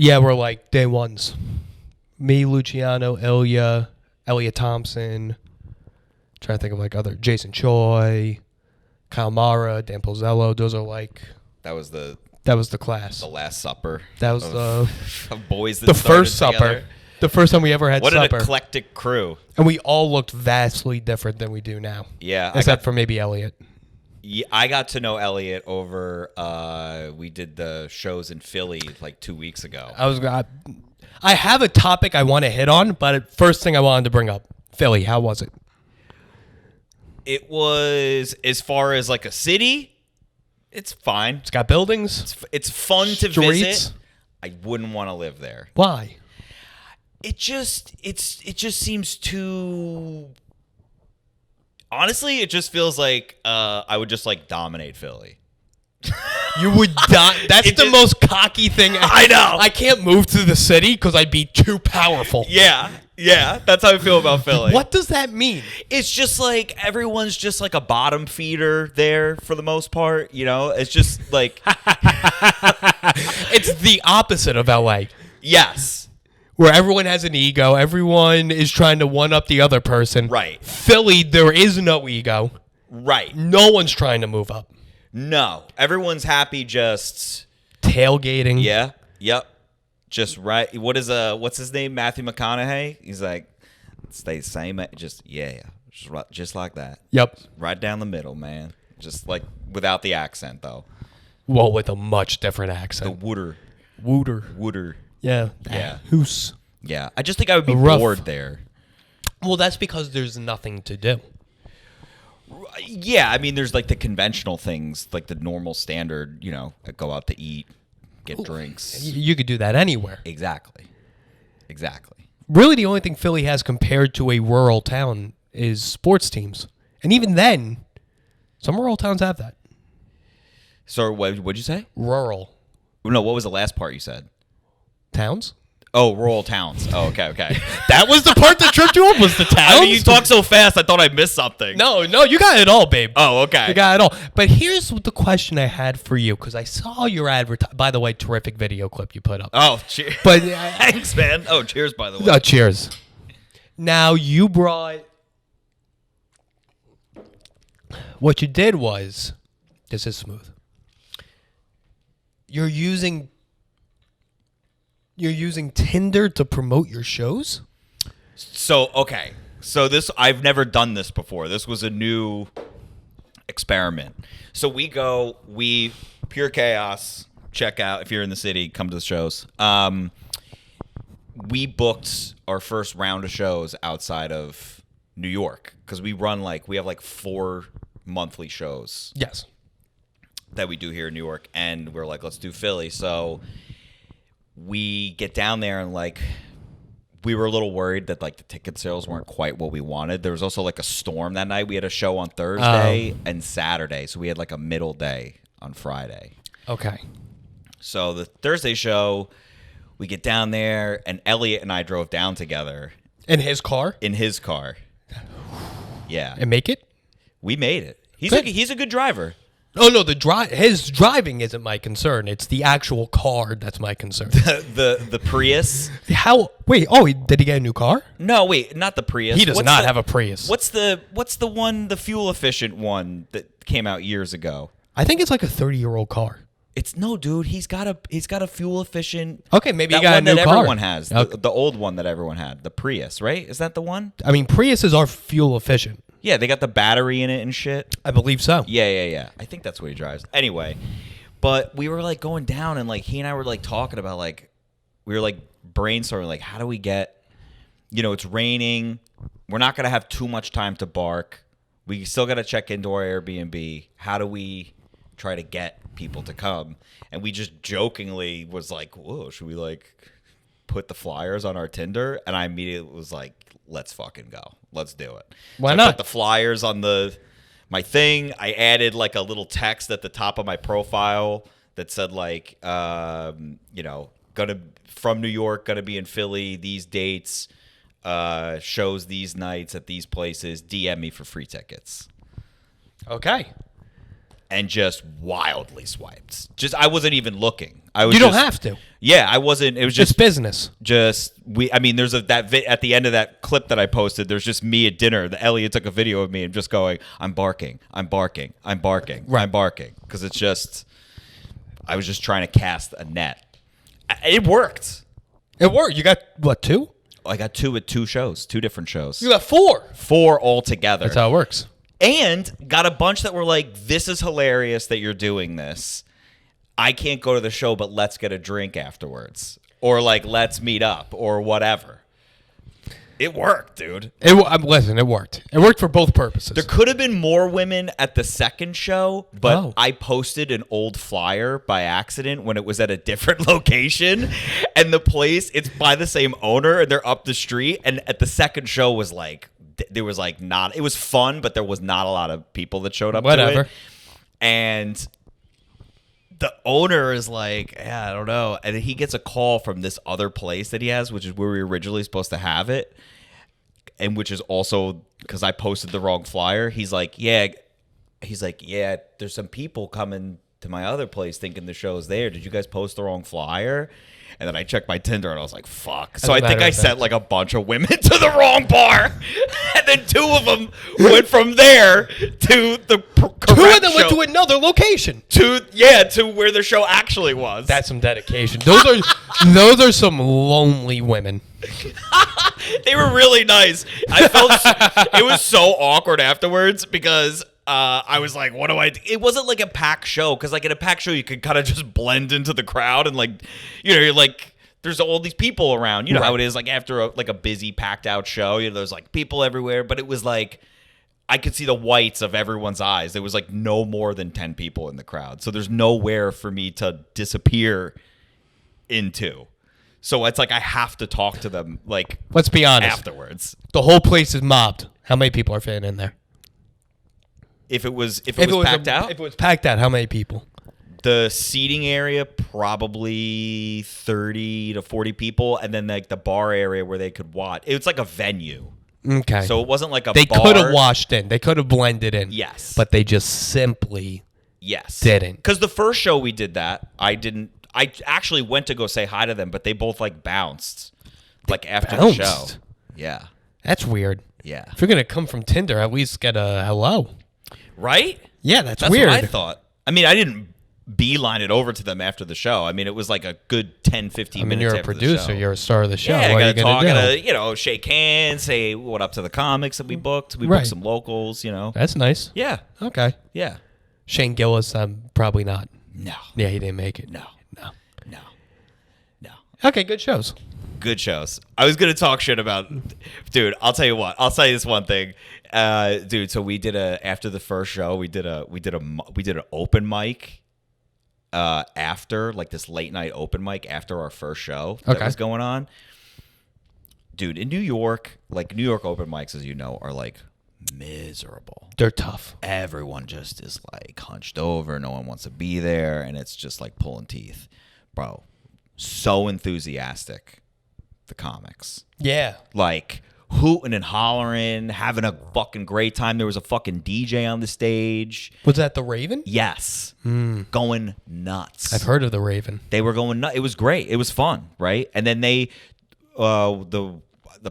Yeah, we're like day ones. Me, Luciano, Ilya, Elliot Thompson. Trying to think of like other Jason Choi, Kyle Mara, Dan Pozzello. Those are like That was the class. the Last Supper. That was of boys that the started first supper. together. The first time we ever had What supper. an eclectic crew. And we all looked vastly different than we do now. Yeah, Except for maybe Elliot. Yeah, I got to know Elliot over. We did the shows in Philly like 2 weeks ago. I have a topic I want to hit on, but first thing I wanted to bring up, Philly, how was it? It was, as far as like a city, it's fine. It's got buildings. It's fun to visit. I wouldn't want to live there. Why? It just seems too. Honestly, it just feels like I would just like dominate Philly. You would die. That's the most cocky thing. I know. I can't move to the city because I'd be too powerful. Yeah, that's how I feel about Philly. What does that mean? It's just like everyone's just like a bottom feeder there for the most part. You know, it's just like It's the opposite of LA. Yes. Where everyone has an ego. Everyone is trying to one-up the other person. Right. Philly, there is no ego. Right. No one's trying to move up. No. Everyone's happy just... Tailgating. Yeah. Yep. Just right. What's his name? Matthew McConaughey? He's like, stay the same. Just like that. Yep. Right down the middle, man. Just like without the accent, though. Well, with a much different accent. The wooder. Wooder. Yeah. Yeah. Hoos. Yeah. I just think I would be Rough. bored there. Well, that's because there's nothing to do. Yeah, I mean, there's like the conventional things, like the normal standard, go out to eat, get drinks. You could do that anywhere. Exactly. Really, the only thing Philly has compared to a rural town is sports teams. And even then, some rural towns have that. So what'd you say? Rural. No, what was the last part you said? Towns? Oh, rural towns. Oh, okay. That was the part that tripped you up, was the towns? I mean, you talk so fast, I thought I missed something. No, you got it all, babe. Oh, okay. You got it all. But here's the question I had for you, because I saw your by the way, terrific video clip you put up. Oh, cheers. But thanks, man. Oh, cheers, by the way. Cheers. Now, you brought... What you did was... This is smooth. You're using Tinder to promote your shows? So, okay. So I've never done this before. This was a new experiment. So we Pure Chaos, check out if you're in the city, come to the shows. We booked our first round of shows outside of New York because we have 4 monthly shows. Yes. That we do here in New York, and we're like, let's do Philly. So we get down there, and we were a little worried that the ticket sales weren't quite what we wanted. There was also a storm that night. We had a show on Thursday and Saturday, so we had a middle day on Friday. Okay. So the Thursday show, we get down there, and Elliot and I drove down together. In his car? In his car. Yeah. And make it? We made it. He's a good driver. Oh, no, his driving isn't my concern. It's the actual car that's my concern. the Prius. Did he get a new car? No, wait, not the Prius. He does not have a Prius. What's the one, the fuel efficient one that came out years ago? I think it's a 30-year-old car. It's no, dude. He's got a fuel efficient. Okay, maybe he got a new one that car. Everyone has Okay. the old one that everyone had, the Prius, right? Is that the one? I mean, Priuses are fuel efficient. Yeah, they got the battery in it and shit. I believe so. Yeah. I think that's what he drives. Anyway, but we were going down, and he and I were talking about we were brainstorming how do we get, it's raining, we're not gonna have too much time to bark, we still gotta check into our Airbnb. How do we try to get people to come? And we just jokingly was whoa, should we put the flyers on our Tinder? And I immediately was let's fucking go. Let's do it. Why not? I put the flyers on my thing. I added a little text at the top of my profile that said gonna from New York, gonna be in Philly, these dates, shows these nights at these places, DM me for free tickets. Okay. And just wildly swiped. I wasn't even looking. I was You don't have to. Yeah, I wasn't. It was It's just business. I mean, there's at the end of that clip that I posted. There's just me at dinner. Elliot took a video of me and just going, "I'm barking, I'm barking, I'm barking, I'm barking," because it's just. I was just trying to cast a net. It worked. It worked. You got what, 2? I got 2 at 2 shows, 2 different shows. You got 4. 4 altogether. That's how it works. And got a bunch that were like, "This is hilarious that you're doing this. I can't go to the show, but let's get a drink afterwards." Or like, "Let's meet up," or whatever. It worked, dude. Listen, it worked. It worked for both purposes. There could have been more women at the second show, but I posted an old flyer by accident when it was at a different location. And the place, it's by the same owner, and they're up the street. And at the second show was like, there was like not, it was fun, but there was not a lot of people that showed up to it. And the owner is like, "Yeah, I don't know." And he gets a call from this other place that he has, which is where we were originally supposed to have it. And which is also because I posted the wrong flyer. He's like, yeah, there's some people coming to my other place thinking the show's there. Did you guys post the wrong flyer? And then I checked my Tinder and I was like, fuck. So I think I sent like a bunch of women to the wrong bar. And then 2 of them went from there to the correct 2 of them went to another location. To where the show actually was. That's some dedication. Those are some lonely women. They were really nice. I felt it was so awkward afterwards because I was like, what do I do? It wasn't like a packed show because like in a packed show you could kind of just blend into the crowd and like, you know, you're like, there's all these people around. You know how it is like after a busy packed out show, you know, there's like people everywhere, but it was like I could see the whites of everyone's eyes. There was like no more than 10 people in the crowd. So there's nowhere for me to disappear into. So it's like I have to talk to them like let's be honest. Afterwards. The whole place is mobbed. How many people are fitting in there? If it was packed out? If it was packed out, how many people? The seating area, probably 30 to 40 people, and then like the bar area where they could watch. It was like a venue. Okay. So it wasn't like a they bar. They could have washed in. They could have blended in. Yes. But they just simply didn't. Because the first show we did that, I actually went to go say hi to them, but they both like bounced like after the show. Yeah. That's weird. Yeah. If you're going to come from Tinder, at least get a hello. Right? Yeah, that's weird. What I thought. I mean, I didn't beeline it over to them after the show. I mean, it was like a good 10, 15 minutes you're a after producer. the show. You're a star of the show. Yeah, what I are you got to talk, do? Shake hands, say what up to the comics that we booked. We booked some locals, you know. That's nice. Yeah. Okay. Yeah. Shane Gillis, probably not. No. Yeah, he didn't make it. No. Okay, good shows. Good shows. I was gonna talk shit about, dude. I'll tell you what. I'll tell you this one thing, dude. So we did after the first show, we did an open mic, after like this late night open mic after our first show that was going on. Dude, in New York, like New York open mics, as you know, are like miserable. They're tough. Everyone just is like hunched over. No one wants to be there, and it's just like pulling teeth, bro. So enthusiastic, the comics. Yeah. Like hooting and hollering, having a fucking great time. There was a fucking DJ on the stage. Was that the Raven? Yes. Going nuts. I've heard of the Raven. They were going nuts. It was great. It was fun, right? And then they, the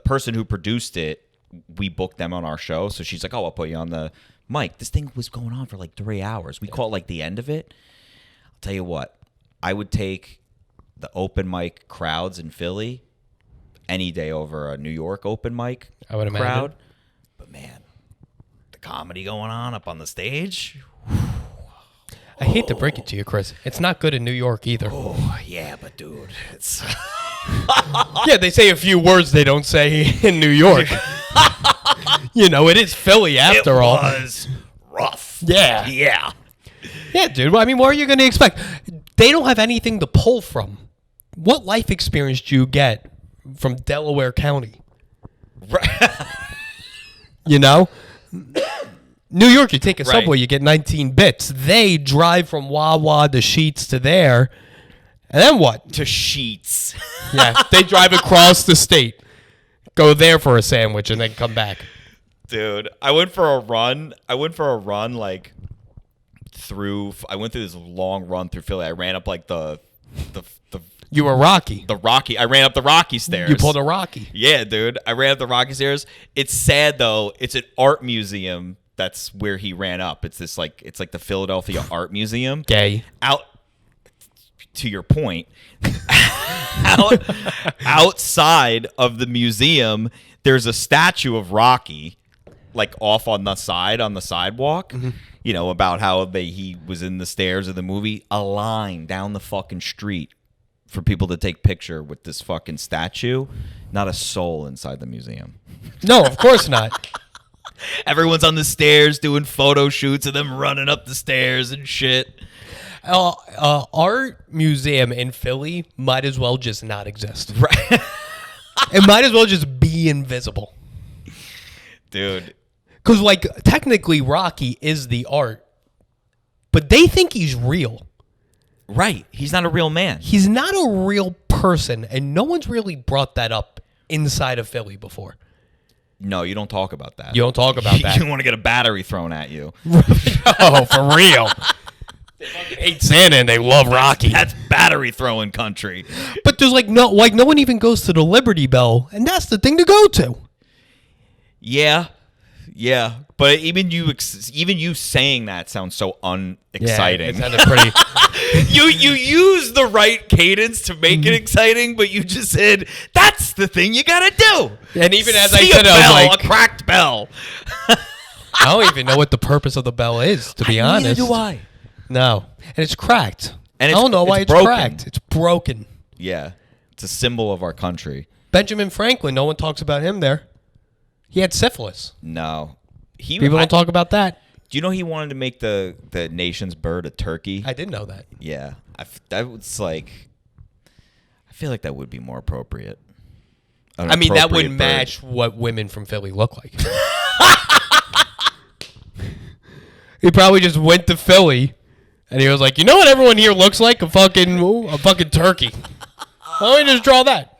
person who produced it, we booked them on our show. So she's like, "Oh, I'll put you on the mic." This thing was going on for like 3 hours. We caught like the end of it. I'll tell you what, I would take the open mic crowds in Philly any day over a New York open mic I would crowd. imagine. But man, the comedy going on up on the stage. I hate to break it to you, Chris. It's not good in New York either. Oh, yeah, but dude, it's... Yeah, they say a few words they don't say in New York. You know, it is Philly after all. It was rough. Yeah. Yeah. Yeah, dude. Well, I mean, what are you going to expect? They don't have anything to pull from. What life experience do you get from Delaware County? Right. You know? New York, you take a subway, you get 19 bits. They drive from Wawa to Sheetz to there. And then what? To Sheetz. Yeah, they drive across the state. Go there for a sandwich and then come back. Dude, I went for a run like I went through this long run through Philly. I ran up like the the You were Rocky. the Rocky. I ran up the Rocky stairs. You pulled a Rocky. Yeah, dude. I ran up the Rocky stairs. It's sad though. It's an art museum. That's where he ran up. It's the Philadelphia Art Museum. Gay. Out to your point. Outside of the museum, there's a statue of Rocky, like off on the sidewalk. Mm-hmm. You know, about how he was in the stairs of the movie. A line down the fucking street for people to take picture with this fucking statue. Not a soul inside the museum. No, of course not. Everyone's on the stairs doing photo shoots of them running up the stairs and shit. Art museum in Philly might as well just not exist. Right. It might as well just be invisible. Dude. Because, like, technically Rocky is the art, but they think he's real. Right. He's not a real man. He's not a real person, and no one's really brought that up inside of Philly before. No, you don't talk about that. You don't talk about that. You want to get a battery thrown at you. Oh, for real. They fucking hate Santa and they love Rocky. That's battery throwing country. But there's no one even goes to the Liberty Bell, and that's the thing to go to. Yeah. But even you saying that sounds so unexciting. Yeah, it sounded pretty. You use the right cadence to make it exciting, but you just said that's the thing you gotta do. And even as See I said, a I was bell, like, a cracked bell. I don't even know what the purpose of the bell is, to be honest. Neither do I. No, and it's cracked. And I don't know why it's broken. cracked. It's broken. Yeah, it's a symbol of our country. Benjamin Franklin. No one talks about him there. He had syphilis. No, People don't talk about that. Do you know he wanted to make the nation's bird a turkey? I didn't know that. Yeah, that was like. I feel like that would be more appropriate. I mean, that would match what women from Philly look like. He probably just went to Philly, and he was like, "You know what everyone here looks like? A fucking turkey. Why don't we just draw that?"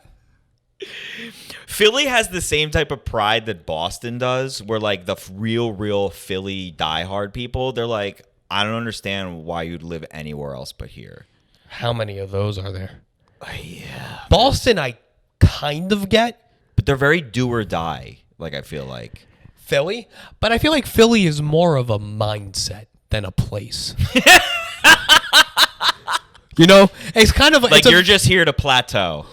Philly has the same type of pride that Boston does, where like the real Philly diehard people, they're like, I don't understand why you'd live anywhere else but here. How many of those are there? Yeah. Boston, I kind of get. But they're very do or die, like I feel like. Philly? But I feel like Philly is more of a mindset than a place. You know? It's kind of like you're just here to plateau.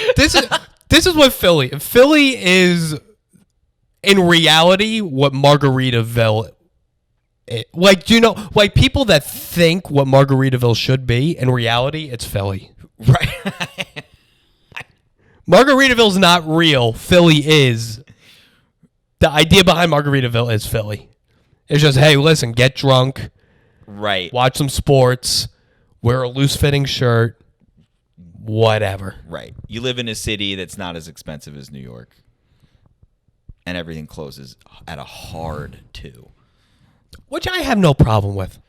This is what Philly is in reality what Margaritaville is. Like, do you know, like people that think what Margaritaville should be, in reality it's Philly. Right. Margaritaville's not real. Philly is. The idea behind Margaritaville is Philly. It's just, hey, listen, get drunk. Right. Watch some sports. Wear a loose-fitting shirt. Whatever. Right. You live in a city that's not as expensive as New York. And everything closes at a hard 2. Which I have no problem with.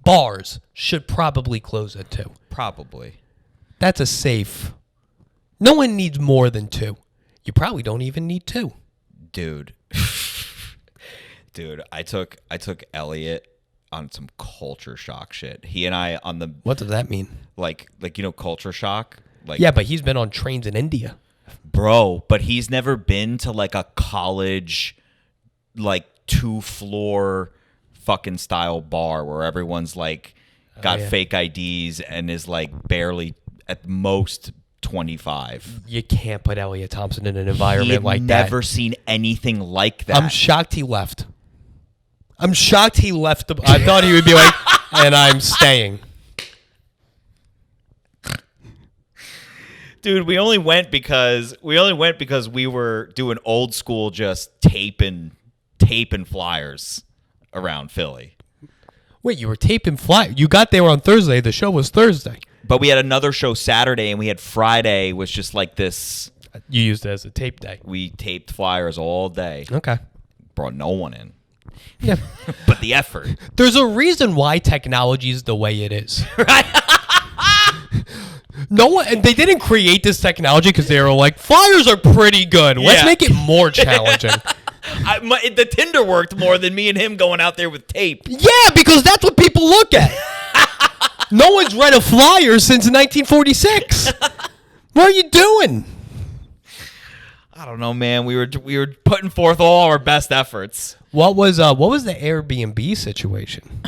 Bars should probably close at 2. Probably. That's a safe. No one needs more than 2. You probably don't even need 2. Dude, I took Elliot on some culture shock shit. He and I on the What does that mean? like culture shock. Like Yeah, but he's been on trains in India. Bro, but he's never been to like a college like 2-floor fucking style bar where everyone's like got fake IDs and is like barely at most 25. You can't put Elliot Thompson in an environment like that. Never seen anything like that. I'm shocked he left. I thought he would be like, and I'm staying. Dude, we only went because we were doing old school, just taping flyers around Philly. Wait, you were taping flyers? You got there on Thursday. The show was Thursday. But we had another show Saturday, and we had Friday was just like this. You used it as a tape day. We taped flyers all day. Okay. Brought no one in. Yeah. But the effort. There's a reason why technology is the way it is. Right? No one, and they didn't create this technology because they were like, flyers are pretty good. Let's make it more challenging. The Tinder worked more than me and him going out there with tape. Yeah, because that's what people look at. No one's read a flyer since 1946. What are you doing? I don't know, man. We were putting forth all our best efforts. What was the Airbnb situation?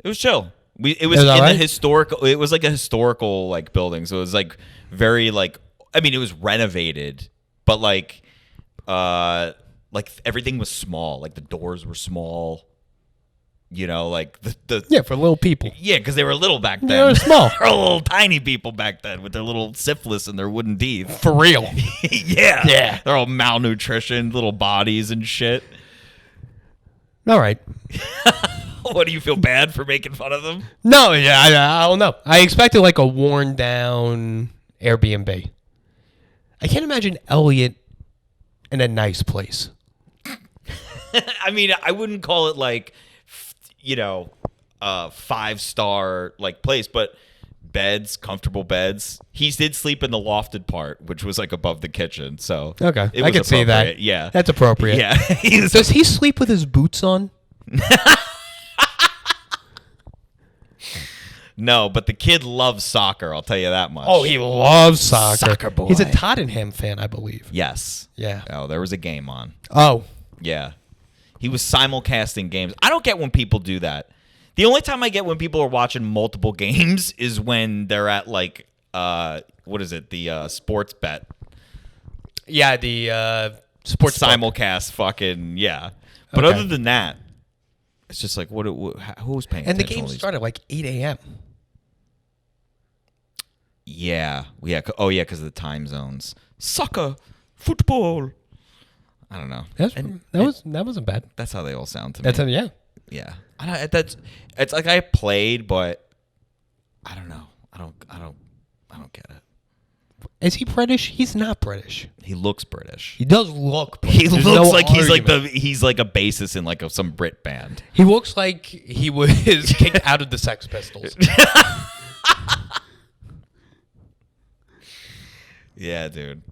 It was chill. It was in the historical. It was like a historical like building, so it was like very like. I mean, it was renovated, but like everything was small. Like the doors were small. You know, like the for little people. Yeah, because they were little back then. They were small. They were little tiny people back then with their little syphilis and their wooden teeth. For real. Yeah. They're all malnutrition, little bodies and shit. All right. What, do you feel bad for making fun of them? No, yeah, I don't know. I expected like a worn down Airbnb. I can't imagine Elliot in a nice place. I mean, I wouldn't call it like, you know, a 5-star like place, but beds, comfortable beds. He did sleep in the lofted part, which was like above the kitchen. So okay, I can see that. Yeah, that's appropriate. Yeah. Does he sleep with his boots on? No, but the kid loves soccer. I'll tell you that much. Oh, he loves soccer. Soccer boy. He's a Tottenham fan, I believe. Yes. Yeah. Oh, there was a game on. Oh. Yeah. He was simulcasting games. I don't get when people do that. The only time I get when people are watching multiple games is when they're at like what is it? The sports bet. Yeah, the sports simulcast fucking yeah. But other than that, it's just like who was paying attention? And the game started at like 8 a.m. Yeah. Oh yeah, because of the time zones. Soccer, football. I don't know. That wasn't bad. That's how they all sound to me. Yeah. Yeah. It's like I played, but I don't know. I don't get it. Is he British? He's not British. He looks British. He does look British. He looks like he's like a bassist in like some Brit band. He looks like he was kicked out of the Sex Pistols. Yeah, dude.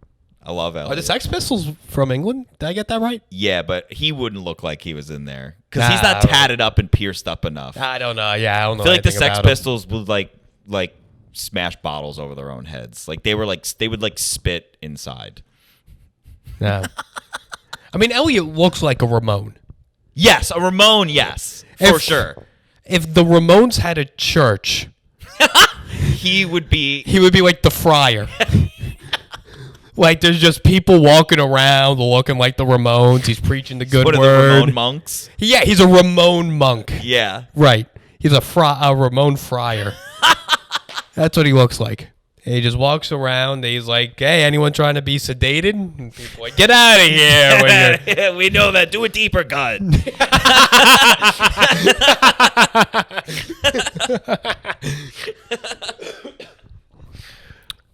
I love Elliot. Are the Sex Pistols from England? Did I get that right? Yeah, but he wouldn't look like he was in there because he's not tatted up and pierced up enough. I don't know. Yeah, I don't know. I feel like the Sex Pistols would like smash bottles over their own heads. Like they would spit inside. Yeah. I mean, Elliot looks like a Ramone. Yes, a Ramone. Yes, for sure. If the Ramones had a church, he would be like the friar. Like, there's just people walking around looking like the Ramones. He's preaching the good word. The Ramone monks? Yeah, he's a Ramone monk. Yeah. Right. He's a Ramone friar. That's what he looks like. And he just walks around. And he's like, hey, anyone trying to be sedated? And people are like, get out of here. Yeah, we know that. Do a deeper cut.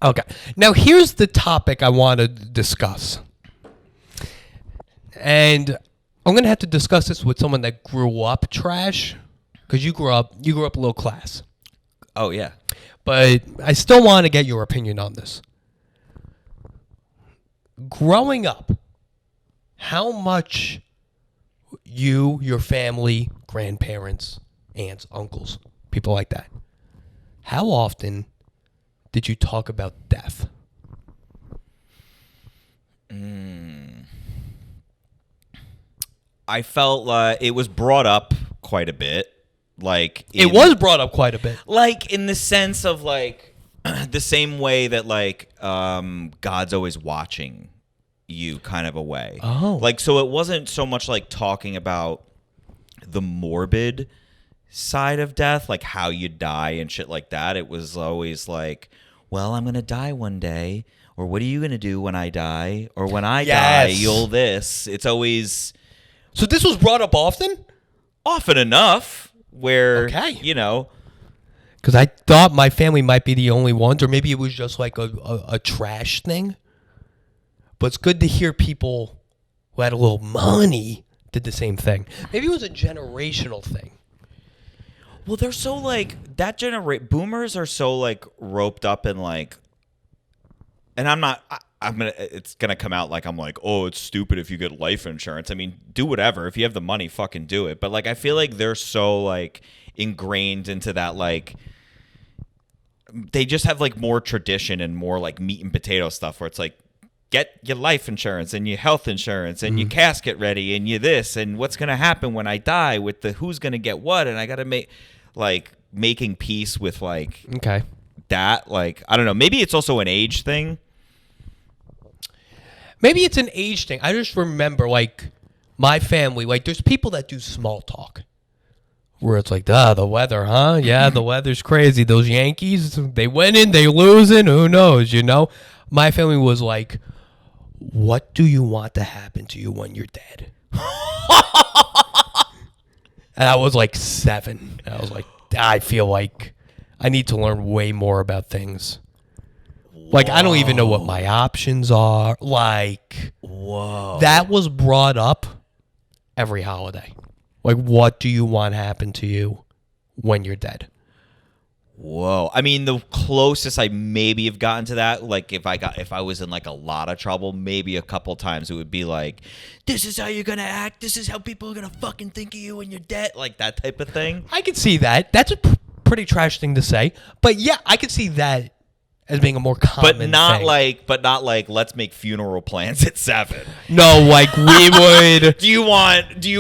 Okay. Now, here's the topic I want to discuss. And I'm going to have to discuss this with someone that grew up trash, because you grew up low class. Oh, yeah. But I still want to get your opinion on this. Growing up, how much you, your family, grandparents, aunts, uncles, people like that, how often did you talk about death? I felt like it was brought up quite a bit. Like it was brought up quite a bit. Like in the sense of like the same way that like God's always watching you kind of a way. Oh. Like so it wasn't so much like talking about the morbid side of death, like how you die and shit like that. It was always like, well, I'm going to die one day, or what are you going to do when I die, or when I die, you'll this. It's always... So this was brought up often? Often enough where, you know... Because I thought my family might be the only ones, or maybe it was just like a trash thing. But it's good to hear people who had a little money did the same thing. Maybe it was a generational thing. Well, they're so like that boomers are so like roped up in like, and I'm not it's gonna come out like I'm like, oh, it's stupid if you get life insurance. I mean, do whatever. If you have the money, fucking do it. But like, I feel like they're so like ingrained into that, like they just have like more tradition and more like meat and potato stuff where it's like, get your life insurance and your health insurance and your casket ready and you this and what's gonna happen when I die with the who's gonna get what, and I gotta make like making peace with like that. Like, I don't know, maybe it's also an age thing. Maybe it's an age thing. I just remember, like, my family, like, there's people that do small talk. Where it's like, the weather, huh? Yeah, the weather's crazy. Those Yankees, they winning, they losing, who knows, you know? My family was like, what do you want to happen to you when you're dead? And I was like 7. I was like, I feel like I need to learn way more about things. Like, I don't even know what my options are. Like, that was brought up every holiday. Like, what do you want to happen to you when you're dead? Whoa. I mean, the closest I maybe have gotten to that, like if I was in like a lot of trouble, maybe a couple times it would be like, this is how you're going to act. This is how people are going to fucking think of you when you're dead. Like that type of thing. I could see that. That's a pretty trash thing to say. But yeah, I could see that as being a more common but not thing. like let's make funeral plans at 7. No, like we would. Do you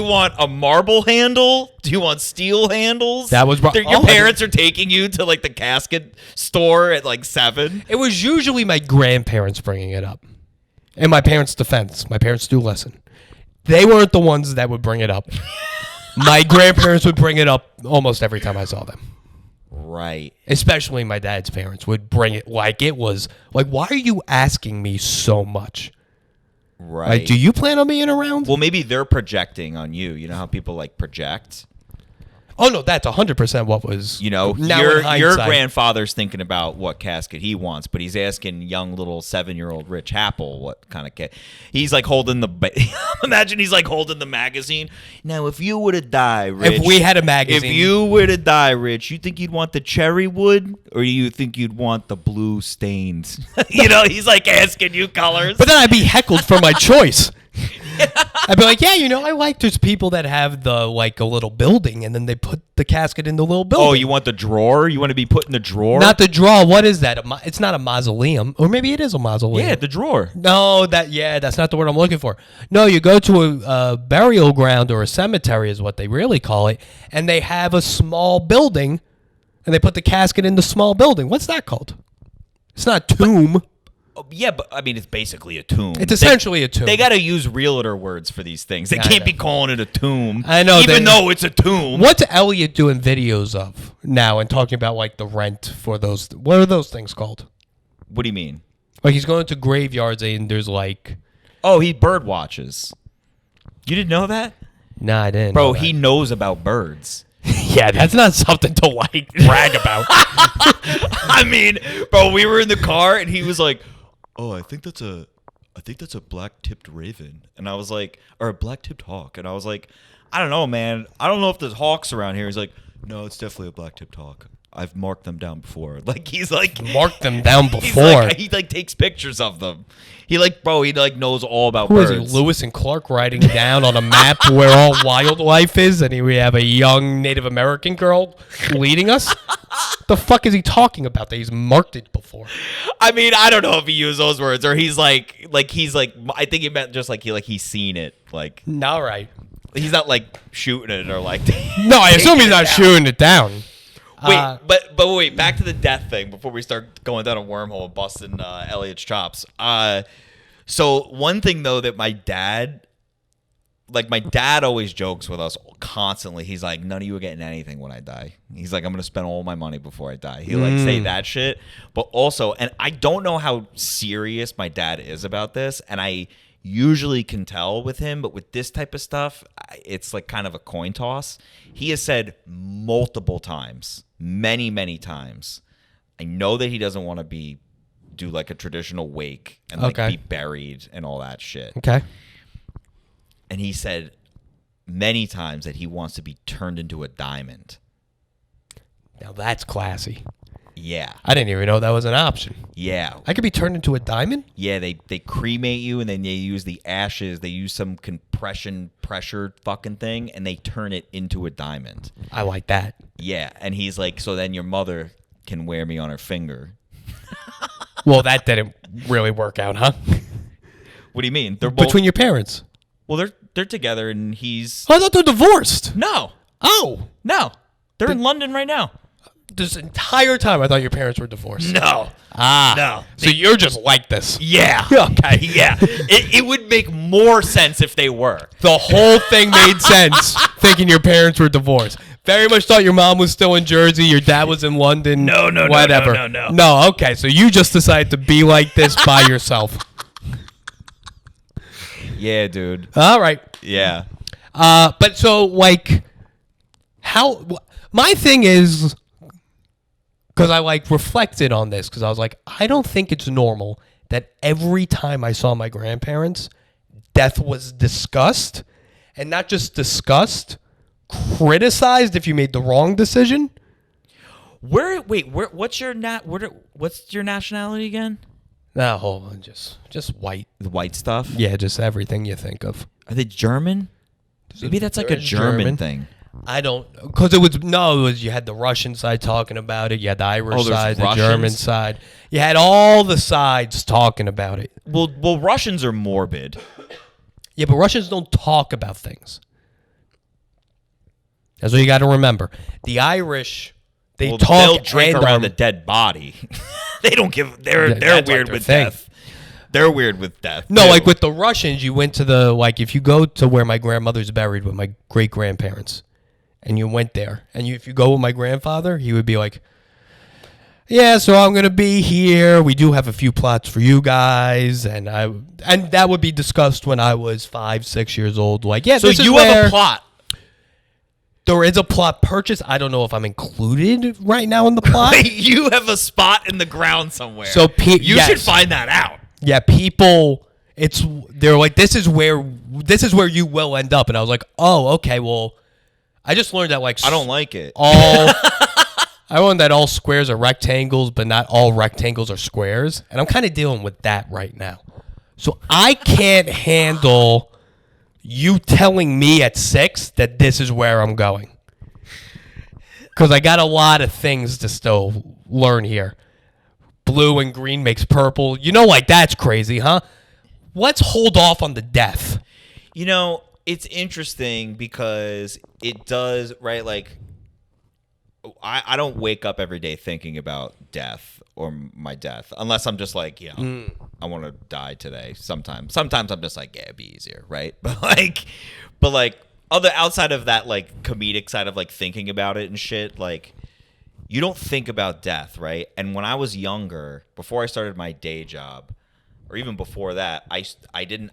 want a marble handle? Do you want steel handles? That was your parents are taking you to like the casket store at like 7. It was usually my grandparents bringing it up. In my parents' defense, my parents do listen. They weren't the ones that would bring it up. My grandparents would bring it up almost every time I saw them. Right. Especially my dad's parents would bring it like it was like, why are you asking me so much? Right. Like, do you plan on being around? Well, maybe they're projecting on you. You know how people like project? Oh, no, that's 100% what was. You know, your grandfather's thinking about what casket he wants, but he's asking young little 7-year-old Rich Apple what kind of casket. He's like holding imagine he's like holding the magazine. Now, if you were to die, Rich. If we had a magazine. If you were to die, Rich, you think you'd want the cherry wood or you think you'd want the blue stains? You know, he's like asking you colors. But then I'd be heckled for my choice. I'd be like, yeah, you know, I like there's people that have the like a little building and then they put the casket in the little building. Oh, you want the drawer? You want to be put in the drawer? Not the drawer. What is that? It's not a mausoleum. Or maybe it is a mausoleum. Yeah, the drawer. No, that's not the word I'm looking for. No, you go to a burial ground or a cemetery is what they really call it. And they have a small building and they put the casket in the small building. What's that called? It's not a tomb. Yeah, but I mean, it's basically a tomb. It's essentially a tomb. They got to use realtor words for these things. They can't be calling it a tomb. I know. Even though it's a tomb. What's Elliot doing videos of now and talking about like the rent for those? What are those things called? What do you mean? Like he's going to graveyards and there's like. Oh, he bird watches. You didn't know that? Nah, I didn't. Bro, he knows about birds. Yeah, that's not something to like brag about. I mean, bro, we were in the car and he was like, "Oh, I think that's a black-tipped raven," and I was like, or a black-tipped hawk, and I was like, I don't know, man. I don't know if there's hawks around here. He's like, no, it's definitely a black-tipped hawk. I've marked them down before. Like he's like marked them down before. He takes pictures of them. He knows all about Who birds. Is he, Lewis and Clark writing down on a map where all wildlife is, and we have a young Native American girl leading us? The fuck is he talking about that he's marked it before? I mean, I don't know if he used those words or he's like I think he meant just like he's seen it. Like, all right. He's not like shooting it or like. No, I assume he's not shooting it down. Wait, but wait, back to the death thing before we start going down a wormhole and busting Elliot's chops. So one thing though that my dad always jokes with us constantly. He's like, none of you are getting anything when I die. He's like, I'm gonna spend all my money before I die. He like say that shit, but also, and I don't know how serious my dad is about this, and I usually can tell with him, but with this type of stuff, it's like kind of a coin toss. He has said multiple times, many times, I know that he doesn't want to do like a traditional wake and like be buried and all that shit. Okay. And he said many times that he wants to be turned into a diamond. Now that's classy. Yeah. I didn't even know that was an option. Yeah. I could be turned into a diamond? Yeah, they cremate you, and then they use the ashes. They use some compression pressure fucking thing, and they turn it into a diamond. I like that. Yeah, and he's like, so then your mother can wear me on her finger. Well, that didn't really work out, huh? What do you mean? They're both Between your parents. well, they're together, and he's Oh, I thought they're divorced. no, they're in London right now. This entire time, I thought your parents were divorced. No, no. So you're just like this. Yeah. Okay. Yeah. It would make more sense if they were. The whole thing made sense, thinking your parents were divorced. Very much thought your mom was still in Jersey, your dad was in London. No, whatever. no. No, okay. So you just decided to be like this by yourself. Yeah, dude. All right. Yeah. But so, like, my thing is, because I, like, reflected on this, because I was like, I don't think it's normal that every time I saw my grandparents, death was discussed, and not just discussed, criticized if you made the wrong decision. What's your nationality again? No, hold on, just white. The white stuff? Yeah, just everything you think of. Are they German? Maybe that's like a German thing. I don't, because it was you had the Russian side talking about it, you had the Irish side, the German side. You had all the sides talking about it. Well, Russians are morbid. Yeah, but Russians don't talk about things. That's what you got to remember. The Irish, they'll drink around the dead body. They don't give. They're weird with death. They're weird with death. No, like with the Russians, you went to if you go to where my grandmother's buried with my great grandparents, and you went there, and if you go with my grandfather, he would be like, yeah, so I'm gonna be here. We do have a few plots for you guys, and that would be discussed when I was 5, 6 years old. Like, yeah, so this you is have a plot. There is a plot purchase. I don't know if I'm included right now in the plot. You have a spot in the ground somewhere. So you should find that out. Yeah, people. They're like, this is where you will end up, and I was like, oh, okay. Well, I just learned that I don't like it. I learned that all squares are rectangles, but not all rectangles are squares, and I'm kind of dealing with that right now. So I can't handle you telling me at 6 that this is where I'm going, because I got a lot of things to still learn here. Blue and green makes purple. Like that's crazy, huh? Let's hold off on the death. It's interesting because it does, right? Like, I don't wake up every day thinking about death or my death, unless I'm just like, I want to die today. Sometimes I'm just like, yeah, it'd be easier, right? But outside of that, like, comedic side of like thinking about it and shit, like, you don't think about death, right? And when I was younger, before I started my day job, or even before that, I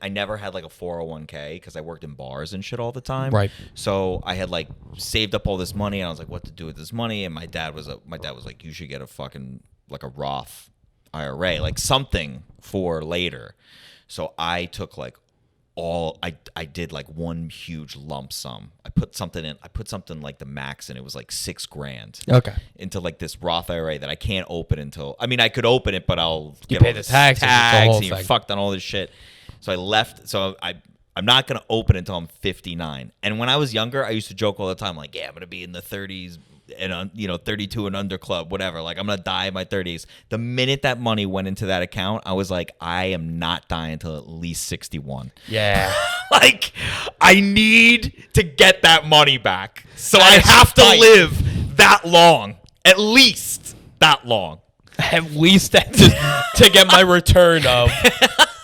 never had like a 401k because I worked in bars and shit all the time. Right. So I had like saved up all this money, and I was like, what to do with this money? And my dad was like, you should get a fucking like a Roth IRA, like something for later. So I took like I did like one huge lump sum. I put something like the max, and it was like $6,000. Okay. Into like this Roth IRA that I can't open until, I mean, I could open it, but I'll get all the taxes and you're fucked on all this shit. So I left. So I'm not gonna open until I'm 59. And when I was younger, I used to joke all the time, like, yeah, I'm gonna be in the 30s and 32 and under club, whatever. Like, I'm gonna die in my 30s. The minute that money went into that account, I was like, I am not dying until at least 61. Yeah. Like, I need to get that money back. So I have to live that long. At least that long. At least to get my return of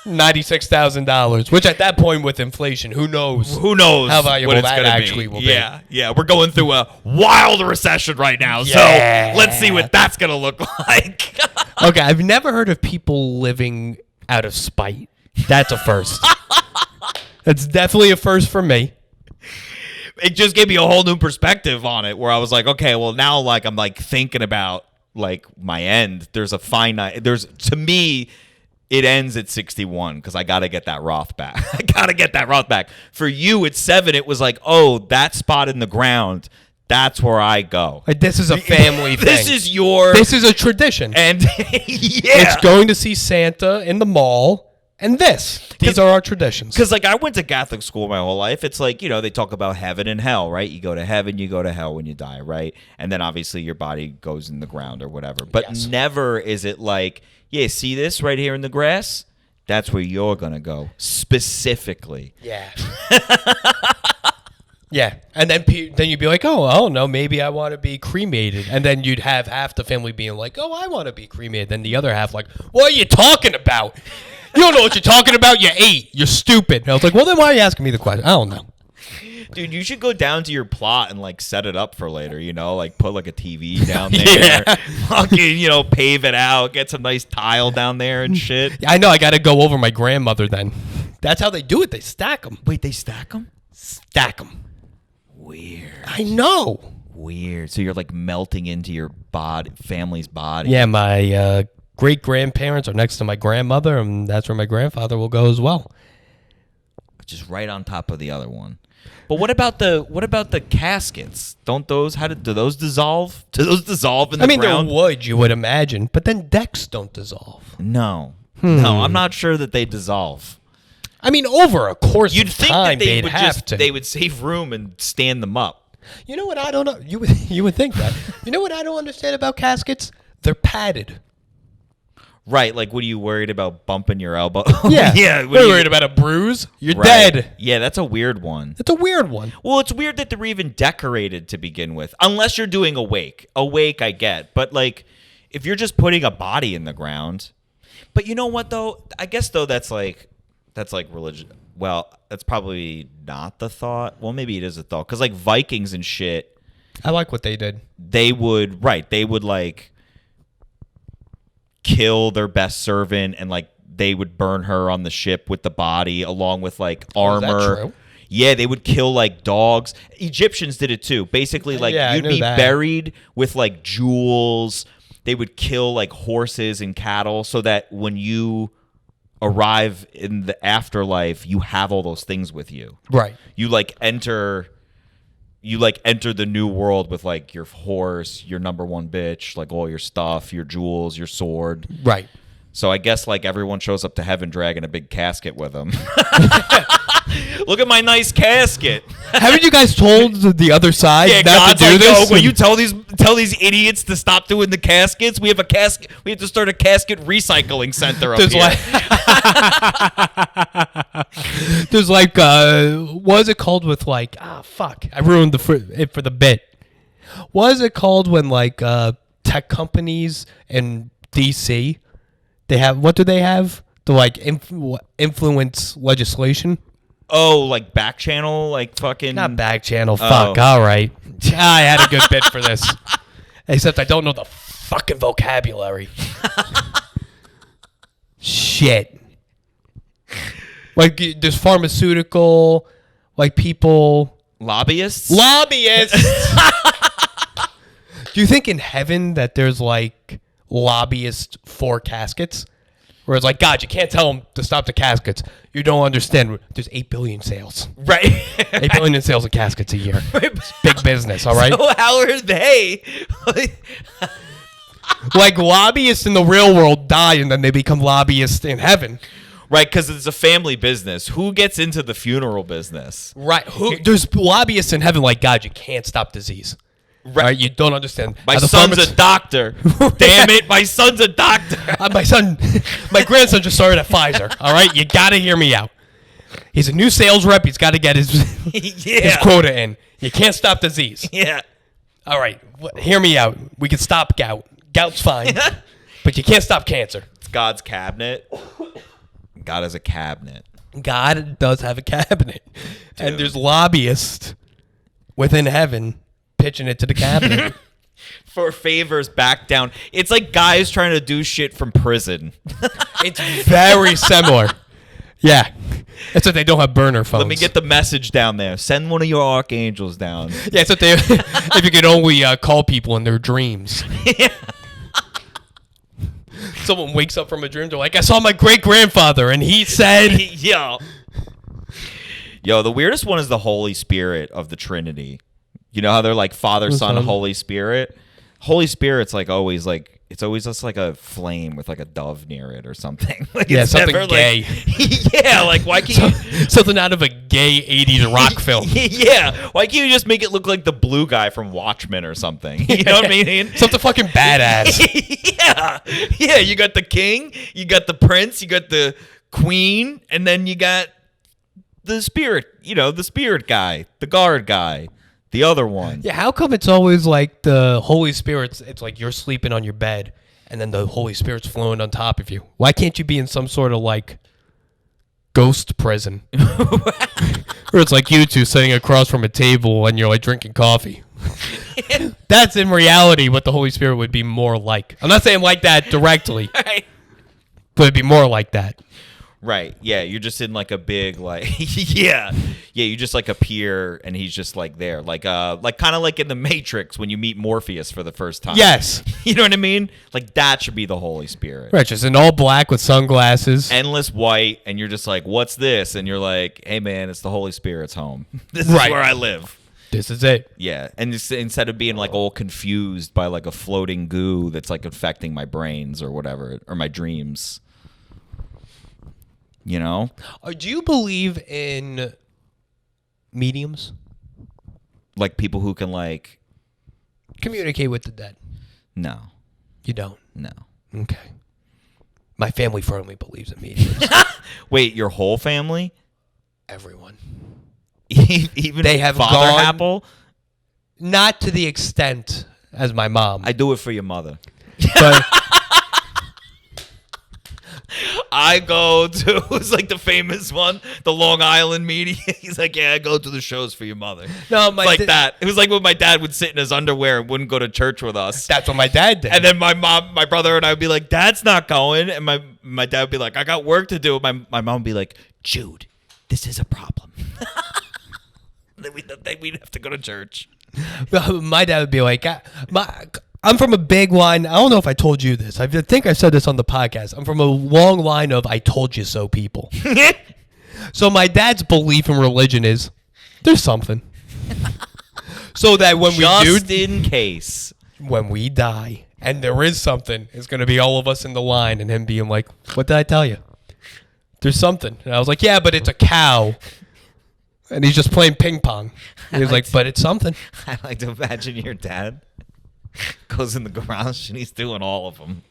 $96,000, which at that point with inflation, who knows how valuable what it's that gonna actually will be. Yeah, we're going through a wild recession right now, so let's see what that's gonna look like. Okay, I've never heard of people living out of spite. That's a first. That's definitely a first for me. It just gave me a whole new perspective on it, where I was like, okay, well now, like, I'm like thinking about like my end. To me, it ends at 61 because I got to get that Roth back. For you at 7, it was like, oh, that spot in the ground, That's where I go. Like, this is a family thing. This is a tradition. And It's going to see Santa in the mall. And these are our traditions. Because, like, I went to Catholic school my whole life. It's like, they talk about heaven and hell, right? You go to heaven, you go to hell when you die, right? And then, obviously, your body goes in the ground or whatever. But never is it like, yeah, see this right here in the grass? That's where you're going to go, specifically. Yeah. Yeah. And then you'd be like, oh, no, maybe I want to be cremated. And then you'd have half the family being like, oh, I want to be cremated. Then the other half like, what are you talking about? You don't know what you're talking about. You ate. You're stupid. And I was like, well, then why are you asking me the question? I don't know. Dude, you should go down to your plot and, like, set it up for later, like, put, like, a TV down there. Fucking, pave it out. Get some nice tile down there and shit. I know. I got to go over my grandmother then. That's how they do it. They stack them. Wait, they stack them? Stack them. Weird. I know. Weird. So you're, like, melting into your family's body. Yeah, my great-grandparents are next to my grandmother, and that's where my grandfather will go as well. Just right on top of the other one. But what about the caskets? Do those dissolve? Do those dissolve in the ground? They're wood, you would imagine, but then decks don't dissolve. No. No, I'm not sure that they dissolve. Over a course You'd of think time, that they'd have to. They would save room and stand them up. You know what? I don't know. You would think that. You know what I don't understand about caskets? They're padded. Right, like, what are you worried about bumping your elbow? Yeah. Yeah. What are you worried about a bruise? You're dead. Yeah, that's a weird one. It's a weird one. Well, it's weird that they're even decorated to begin with, unless you're doing a wake. A wake, I get. But, like, if you're just putting a body in the ground. But you know what, though? I guess, though, that's like religion. Well, that's probably not the thought. Well, maybe it is a thought. Because, like, Vikings and shit. I like what they did. They would, like, kill their best servant, and, like, they would burn her on the ship with the body along with, like, armor. Is that true? Yeah, they would kill, like, dogs. Egyptians did it too. Basically, like, you'd be buried with, like, jewels. They would kill, like, horses and cattle so that when you arrive in the afterlife, you have all those things with you. Right. You enter the new world with, like, your horse, your number one bitch, like, all your stuff, your jewels, your sword. Right. So I guess, like, everyone shows up to heaven dragging a big casket with them. Look at my nice casket. Haven't you guys told the other side not God's to do this? When you tell these idiots to stop doing the caskets, we have to start a casket recycling center up here. There's like what is it called with, like, fuck, I ruined it for the bit. What is it called when, like, tech companies in DC, they have, what do they have to, like, influence legislation? Oh, like back channel, like fucking... Not back channel, fuck, all right. I had a good bit for this. Except I don't know the fucking vocabulary. Shit. Like, there's pharmaceutical, like, people... Lobbyists? Lobbyists! Do you think in heaven that there's, like, lobbyists for caskets? Where it's like, God, you can't tell them to stop the caskets. You don't understand. There's 8 billion sales. Right. 8 billion in sales of caskets a year. It's big business, all right? So how are they? Like, lobbyists in the real world die, and then they become lobbyists in heaven. Right, because it's a family business. Who gets into the funeral business? Right. There's lobbyists in heaven like, God, you can't stop disease. Right, you don't understand. My son's a doctor. Damn it, my son's a doctor. My grandson just started at Pfizer. All right, you got to hear me out. He's a new sales rep. He's got to get his quota in. You can't stop disease. Yeah. All right, hear me out. We can stop gout. Gout's fine, but you can't stop cancer. It's God's cabinet. God has a cabinet. God does have a cabinet, and there's lobbyists within heaven pitching it to the cabinet for favors back down. It's like guys trying to do shit from prison. It's very similar. Yeah. Except they don't have burner phones. Let me get the message down there. Send one of your archangels down. Yeah, except if you could only call people in their dreams. Yeah. Someone wakes up from a dream, they're like, I saw my great-grandfather, and he said... Yo, the weirdest one is the Holy Spirit of the Trinity. You know how they're like Father, Son, Son. Holy Spirit? Holy Spirit's like always like it's always just like a flame with like a dove near it or something. Like Yeah, it's something never, gay. Like, yeah, like why can't you Something out of a gay 80s rock film. Yeah, why can't you just make it look like the blue guy from Watchmen or something? You know what I mean? Something fucking badass. Yeah. You got the king, you got the prince, you got the queen, and then you got the spirit. You know, the spirit guy, the guard guy, the other one. Yeah, how come it's always like the Holy Spirit's, it's like you're sleeping on your bed and then the Holy Spirit's flowing on top of you? Why can't you be in some sort of like ghost prison? Or it's like you two sitting across from a table and you're like drinking coffee. That's in reality what the Holy Spirit would be more like. I'm not saying like that directly, Right. but it'd be more like that. Right. Yeah. You're just in like a big like yeah. Yeah. You just like appear and he's just like there. Like kind of like in the Matrix when you meet Morpheus for the first time. Yes. You know what I mean? Like that should be the Holy Spirit. Right, just in all black with sunglasses. Endless white, and you're just like, what's this? And you're like, hey man, it's the Holy Spirit's home. This Right. is where I live. This is it. Yeah. And instead of being like all confused by like a floating goo that's like affecting my brains or whatever, or my dreams. You know? Do you believe in mediums? Like people who can like Communicate with the dead. no. You don't? No. Okay. My family firmly believes in mediums. Wait, your whole family? Everyone. Even They have Father gone- Apple? Not to the extent as my mom. I do it for your mother. But I go to it's like the famous one, the Long Island media. He's like, yeah, I go to the shows for your mother. no, It's like that. It was like when my dad would sit in his underwear and wouldn't go to church with us. That's what my dad did. And then my brother and I would be like, Dad's not going. And my dad would be like, I got work to do. My mom would be like, Jude, this is a problem. Then we'd have to go to church. My dad would be like, I'm from a big line. I don't know if I told you this. I think I said this on the podcast. I'm from a long line of I told you so people. So my dad's belief in religion is there's something. So that when Just in case. when we die and there is something, it's going to be all of us in the line and him being like, what did I tell you? There's something. And I was like, yeah, but it's a cow. And he's just playing ping pong. And he's like, but it's something. I like to imagine your dad goes in the garage and he's doing all of them.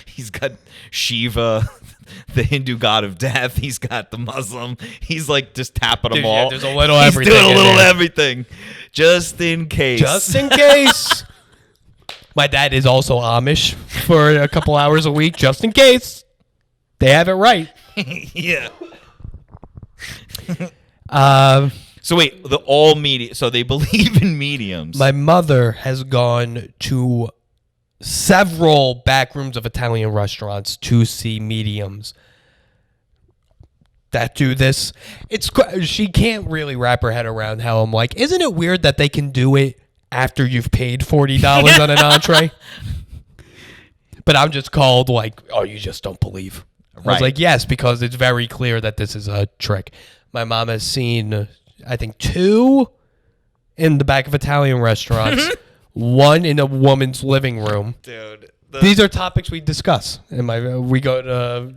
He's got Shiva, the Hindu god of death. He's got the Muslim. He's like just tapping them Dude, yeah, all. there's a little He's everything doing a in little there. everything, just in case. Just in case. My dad is also Amish for a couple hours a week, just in case. They have it right. Yeah. So wait, all media. So they believe in mediums. my mother has gone to several back rooms of Italian restaurants to see mediums that do this. She can't really wrap her head around how I'm like, isn't it weird that they can do it after you've paid $40 on an entree? But I'm just called like, oh, you just don't believe. I was Right. like, yes, because it's very clear that this is a trick. My mom has seen, I think, 2 in the back of Italian restaurants, 1 in a woman's living room. Dude. These are topics we discuss. We go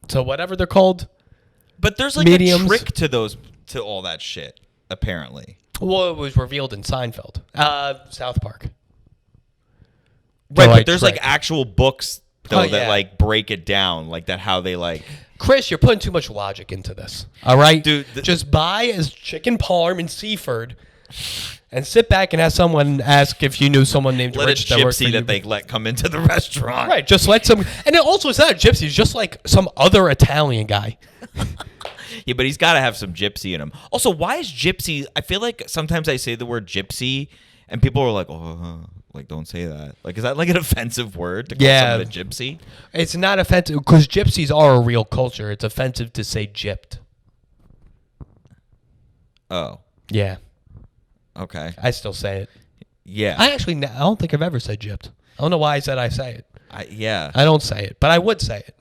to whatever they're called. But there's like mediums. a trick to all that shit, apparently. Well, it was revealed in Seinfeld, South Park. Right, like but there's like trick. actual books though Oh, that yeah. like break it down, like that how they like. Chris, you're putting too much logic into this. All right, Dude, just buy as chicken parm in Seaford, and sit back and have someone ask if you knew someone named Let Rich a that worked for gypsy you. that they let come into the restaurant. Right, just let some, and it also it's not a gypsy, it's just like some other Italian guy. Yeah, but he's got to have some gypsy in him. Also, why is gypsy? I feel like sometimes I say the word gypsy, and people are like, "Oh, like don't say that." Like, is that like an offensive word to call Yeah. someone a gypsy? It's not offensive because gypsies are a real culture. It's offensive to say gypped. Oh, Yeah, okay, I still say it. yeah, I don't think I've ever said gypped. I don't know why I say it. yeah. I don't say it, but I would say it.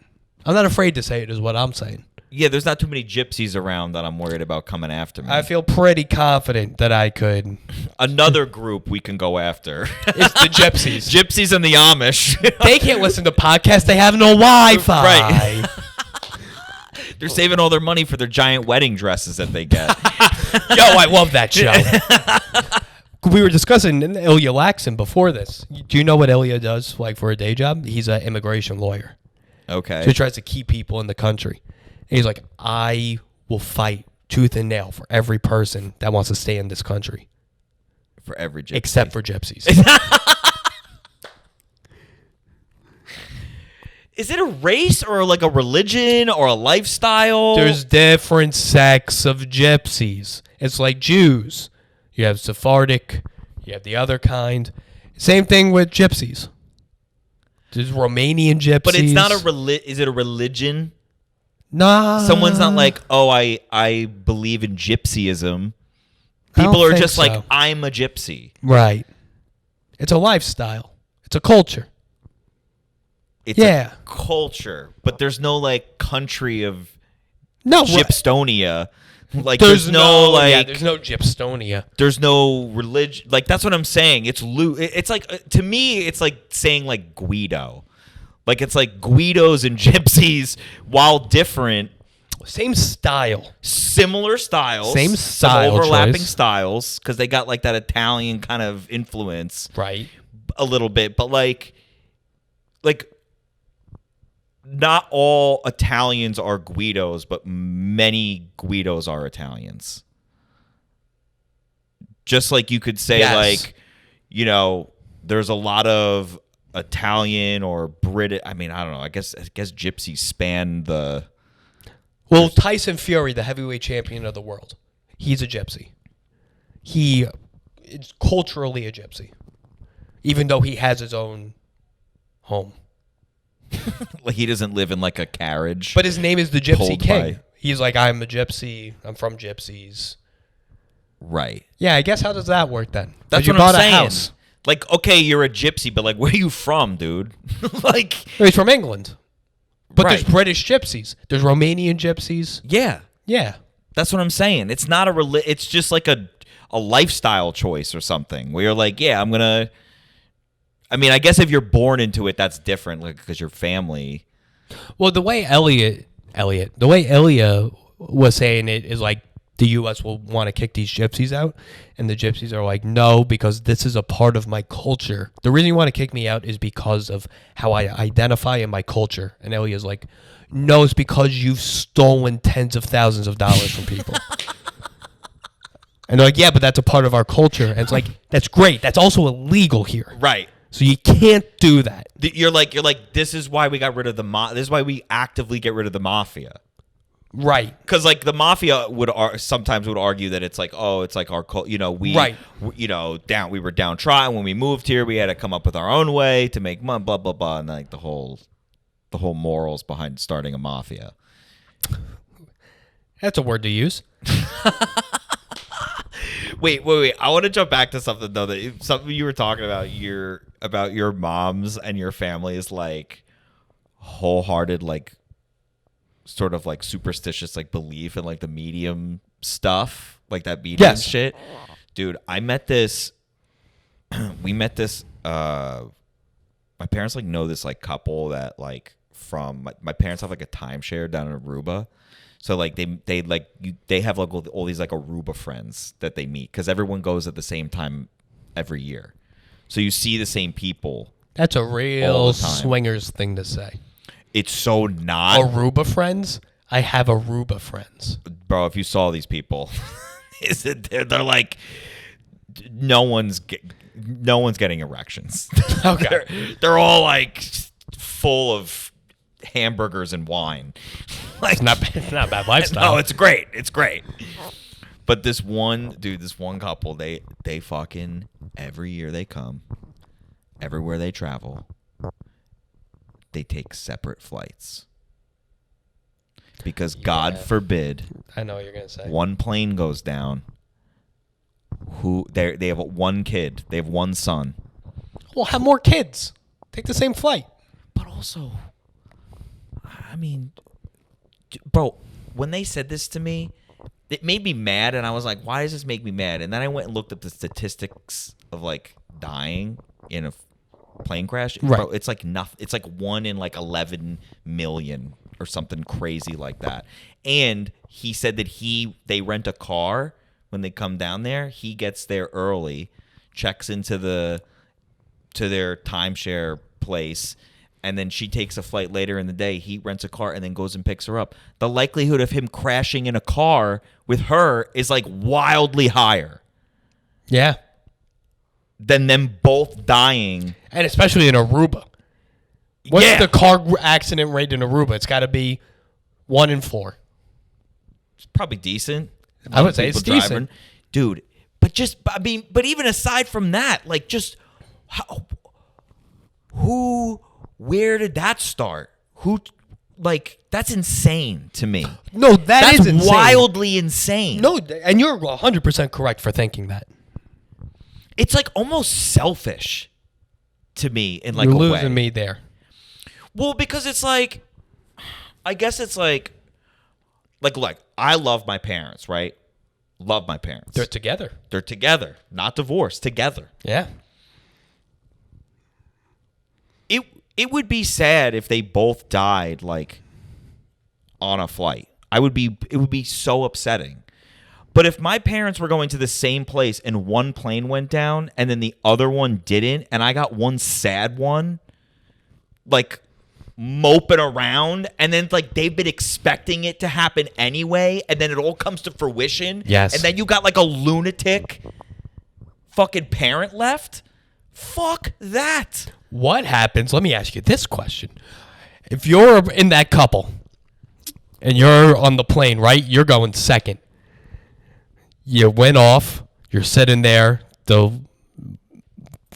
I'm not afraid to say it is what I'm saying. Yeah, there's not too many gypsies around that I'm worried about coming after me. I feel pretty confident that I could. Another group we can go after. It's the gypsies. Gypsies and the Amish. They can't listen to podcasts. They have no Wi-Fi. Right. They're saving all their money for their giant wedding dresses that they get. Yo, I love that show. We were discussing Ilya Laxon before this. Do you know what Ilya does like for a day job? He's an immigration lawyer. Okay. So he tries to keep people in the country. And he's like, I will fight tooth and nail for every person that wants to stay in this country. For every gypsy. Except for gypsies. Is it a race or like a religion or a lifestyle? There's different sects of gypsies. It's like Jews. You have Sephardic. You have the other kind. Same thing with gypsies. There's Romanian gypsies. But it's not is it a religion? Nah. Someone's not like, oh, I believe in gypsyism. I don't People are think just so. like, I'm a gypsy. Right. It's a lifestyle. It's a culture. It's Yeah. a culture. But there's no like country of No. Gypstonia. Like There's no Gypstonia. Gypstonia. There's no religion. Like that's what I'm saying. It's like to me, it's like saying like Guido. Like it's like Guidos and gypsies, while different, Same style. similar styles, Same some style overlapping choice. styles because they got like that Italian kind of influence, Right. a little bit. But like not all Italians are Guidos, but many Guidos are Italians. Just like you could say, Yes. like, you know, there's a lot of Italian or British. I mean, I don't know. I guess gypsies span the. Well, Tyson Fury, the heavyweight champion of the world, he's a gypsy. He is culturally a gypsy, even though he has his own home. Like he doesn't live in like a carriage. But his name is the Gypsy Pulled King. by- He's like, I'm a gypsy. I'm from gypsies. Right. Yeah, I guess how does that work then? 'Cause That's you what bought I'm a saying. house. Like, okay, you're a gypsy, but like, where are you from, dude? Like, No, he's from England. But there's Right. British gypsies. There's Romanian gypsies. yeah, Yeah. that's what I'm saying. It's not it's just like a lifestyle choice or something where you're like, yeah, I'm gonna. I mean, I guess if you're born into it, that's different, like because your family. Well, the way the way Elia was saying it is like the U.S. will want to kick these gypsies out, and the gypsies are like, no, because this is a part of my culture. The reason you want to kick me out is because of how I identify in my culture. And Elia's like, no, it's because you've stolen tens of thousands of dollars from people. And they're like, yeah, but that's a part of our culture. And it's like, that's great. That's also illegal here. Right. So you can't do that. You're like, this is why we got rid of this is why we actively get rid of the mafia. Right. Because like the mafia sometimes would argue that it's like, oh, it's like our you know, we Right. you know, we were downtrodden when we moved here. We had to come up with our own way to make money, blah blah blah, and like the whole morals behind starting a mafia. That's a word to use. Wait. I want to jump back to something though, something you were talking about your moms and your family's like wholehearted like sort of like superstitious like belief in like the medium stuff, like that medium Yes. shit. Dude, we met this my parents like know this like couple that like from my parents have like a timeshare down in Aruba. So like they have like all these like Aruba friends that they meet because everyone goes at the same time every year. So you see the same people. That's a All real the time. swingers thing to say. It's so not, Aruba friends? I have Aruba friends. bro. If you saw these people, they're like no one's getting erections. Okay. they're all like full of hamburgers and wine. Like It's not a bad lifestyle. no, it's great. It's great. But this one couple, they fucking every year they come, everywhere they travel, they take separate flights. Because God forbid I know what you're going to say. one plane goes down. They have one kid. They have one son. Well, have more kids. Take the same flight. But also, I mean, bro, when they said this to me, it made me mad, and I was like, why does this make me mad? And then I went and looked up the statistics of like dying in a plane crash. Right. Bro, it's like nothing. It's like 1 in like 11 million or something crazy like that. And he said that they rent a car when they come down there. He gets there early, checks into their timeshare place, and then she takes a flight later in the day. He rents a car and then goes and picks her up. The likelihood of him crashing in a car with her is like wildly higher. Yeah. Than them both dying. And especially in Aruba. What's the car accident rate in Aruba? It's got to be 1 in 4. It's probably decent. I would say it's decent. Dude, but even aside from that, like just where did that start? That's insane to me. No, that's insane. Wildly insane. No, and you're 100% correct for thinking that. It's like almost selfish to me in like You're a way. losing me there. Well, because it's like, I guess it's like I love my parents, right? Love my parents. They're together. They're together, not divorced, together. Yeah. It would be sad if they both died like on a flight. It would be so upsetting. But if my parents were going to the same place and one plane went down and then the other one didn't, and I got one sad one, like moping around, and then like they've been expecting it to happen anyway, and then it all comes to fruition. Yes. And then you got like a lunatic fucking parent left. Fuck that. What happens? Let me ask you this question. If you're in that couple and you're on the plane, right? You're going second. You went off. You're sitting there. The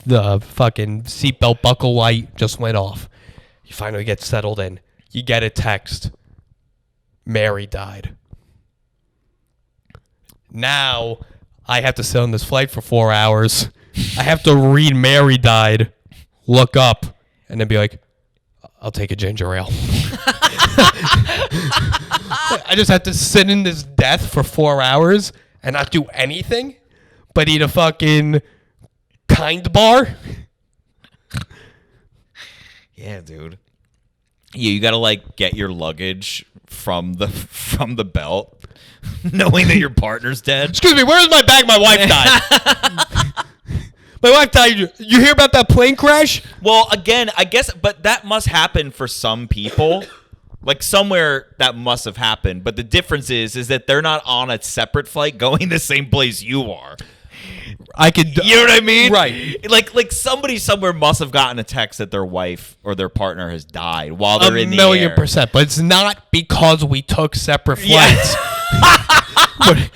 fucking seatbelt buckle light just went off. You finally get settled in. You get a text. Mary died. Now I have to sit on this flight for 4 hours. I have to read Mary died, look up, and then be like, I'll take a ginger ale. I just have to sit in this death for 4 hours and not do anything but eat a fucking Kind bar. Yeah, dude. Yeah, you gotta like get your luggage from the belt, knowing that your partner's dead. Excuse me, where's my bag? My wife died. My wife died. You hear about that plane crash? Well, again, I guess, but that must happen for some people. Like somewhere that must have happened. But the difference is that they're not on a separate flight going the same place you are. I could, you know what I mean? Right. Like somebody somewhere must have gotten a text that their wife or their partner has died while they're in the air. 1,000,000%. But it's not because we took separate flights. But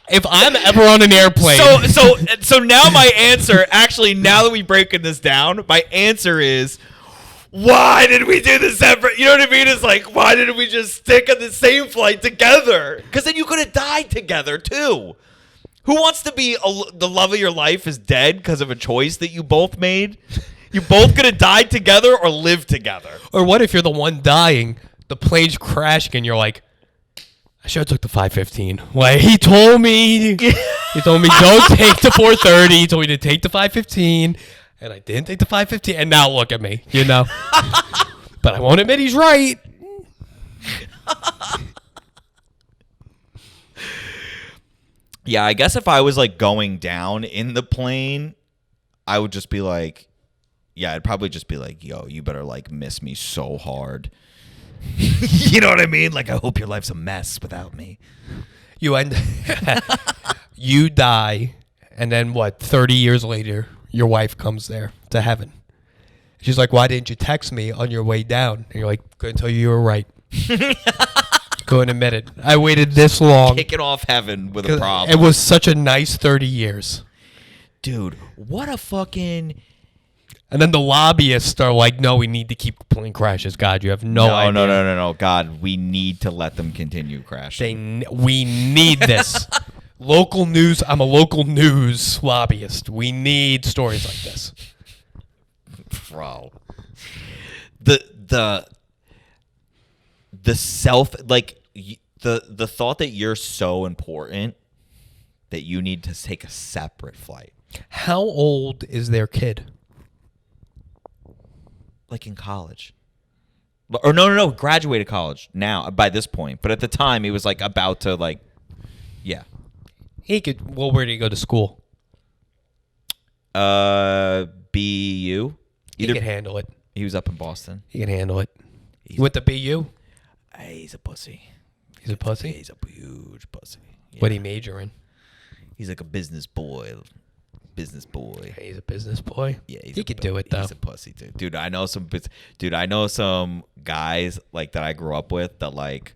if I'm ever on an airplane, so now my answer, actually, now that we've broken this down, my answer is, why did we do the separate? You know what I mean? It's like, why didn't we just stick on the same flight together? Because then you could have died together too. Who wants to be the love of your life is dead because of a choice that you both made? You both could have died together or lived together. Or what if you're the one dying, the plane's crashing, and you're like, I should have took the 515. Like, he told me don't take the 430. He told me to take the 515, and I didn't take the 515. And now look at me, you know. But I won't admit he's right. Yeah, I guess if I was like going down in the plane, I would just be like, yeah, I'd probably just be like, yo, you better like miss me so hard. You know what I mean? Like, I hope your life's a mess without me. You die, and then what, 30 years later, your wife comes there to heaven. She's like, why didn't you text me on your way down? And you're like, couldn't tell you were right. Couldn't admit it. I waited this long. Kicking off heaven with a problem. It was such a nice 30 years. Dude, what a fucking... And then the lobbyists are like, no, we need to keep plane crashes. God, you have no idea. No. God, we need to let them continue crashing. We need this. Local news. I'm a local news lobbyist. We need stories like this. Bro. The self, like, the thought that you're so important that you need to take a separate flight. How old is their kid? Like in college. Or no, graduated college now by this point. But at the time, he was like about to like, yeah. He could. Well, where did he go to school? BU. He could handle it. He was up in Boston. He can handle it. He went to BU. He's a pussy. He's a pussy. He's a huge pussy. Yeah. What did he major in? He's like a business boy. Business boy. He's a business boy. Yeah, he could do it though. He's a pussy too, dude. I know some guys like that I grew up with that like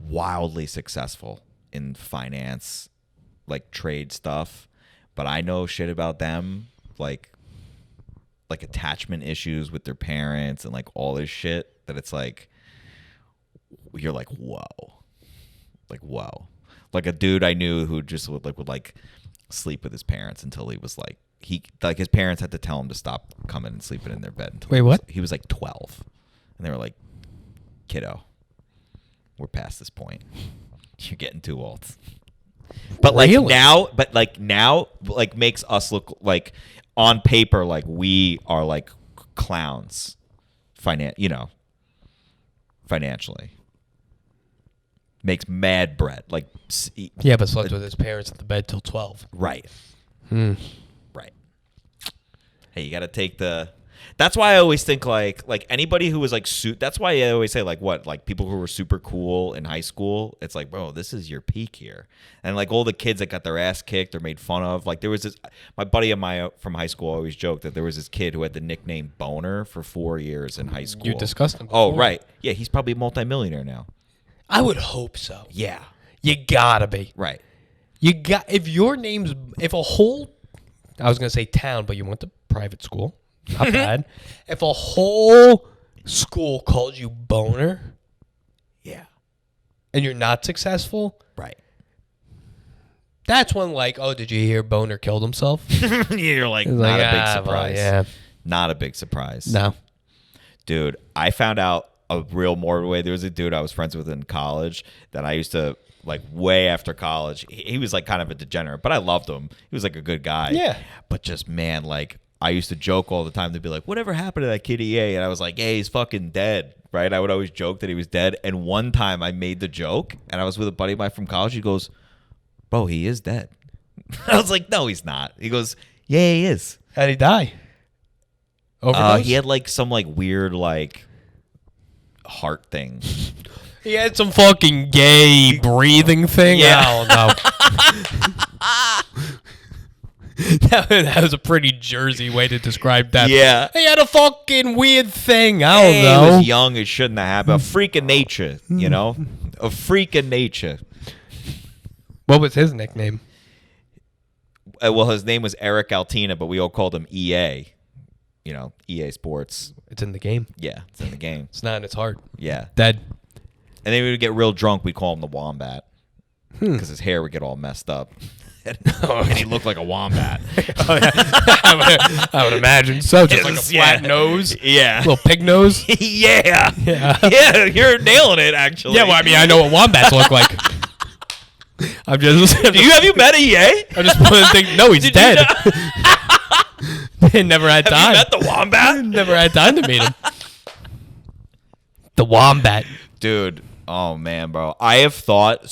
wildly successful in finance, like trade stuff. But I know shit about them, like attachment issues with their parents and like all this shit that it's like you're like whoa, like a dude I knew who just would sleep with his parents until he was like his parents had to tell him to stop coming and sleeping in their bed until Wait, what? He was like 12 and they were like, kiddo, we're past this point, you're getting too old. But really? now makes us look like on paper like we are like clowns financially. Makes mad bread. Like, yeah, but slept with his parents at the bed till 12. Right. Right. Hey, you got to take the. That's why I always think like anybody who was like that's why I always say like people who were super cool in high school. It's like, bro, this is your peak here. And like all the kids that got their ass kicked or made fun of. Like there was this, my buddy from high school always joked that there was this kid who had the nickname Boner for 4 years in high school. You discussed him before. Oh, right. Yeah, he's probably a multimillionaire now. I would hope so. Yeah. You gotta be. Right. If a whole, I was gonna say town, but you went to private school. Not bad. If a whole school calls you Boner, yeah, and you're not successful, right? That's when like, oh, did you hear Boner killed himself? You're like, not a big surprise. Well, yeah, not a big surprise. No, dude, I found out a real morbid way. There was a dude I was friends with in college that I used to like way after college. He was like kind of a degenerate, but I loved him. He was like a good guy. Yeah, but just man, like. I used to joke all the time. They'd be like, whatever happened to that kid EA? And I was like, yeah, he's fucking dead, right? I would always joke that he was dead. And one time I made the joke, and I was with a buddy of mine from college. He goes, bro, he is dead. I was like, no, he's not. He goes, yeah, he is. How'd he die? Overdose? He had like some like weird like heart thing. He had some fucking gay breathing thing? Yeah. I don't know. That was a pretty Jersey way to describe that. Yeah. He had a fucking weird thing. I don't know. He was young. It shouldn't have happened. A freak of nature, you know? A freak of nature. What was his nickname? Well, his name was Eric Altina, but we all called him EA. You know, EA Sports. It's in the game. Yeah, it's in the game. It's not in its heart. Yeah. Dead. And then we would get real drunk. We'd call him the Wombat. Because his hair would get all messed up. And he looked like a wombat. Oh, yeah. I would imagine so. Just like a flat nose. Yeah. Little pig nose. Yeah. Yeah, you're nailing it, actually. Yeah, well, I mean, I know what wombats look like. Have you met a EA? I'm just thinking, no, he's dead. Never had time. Have you met the wombat? Never had time to meet him. The wombat. Dude, oh man, bro. I've thought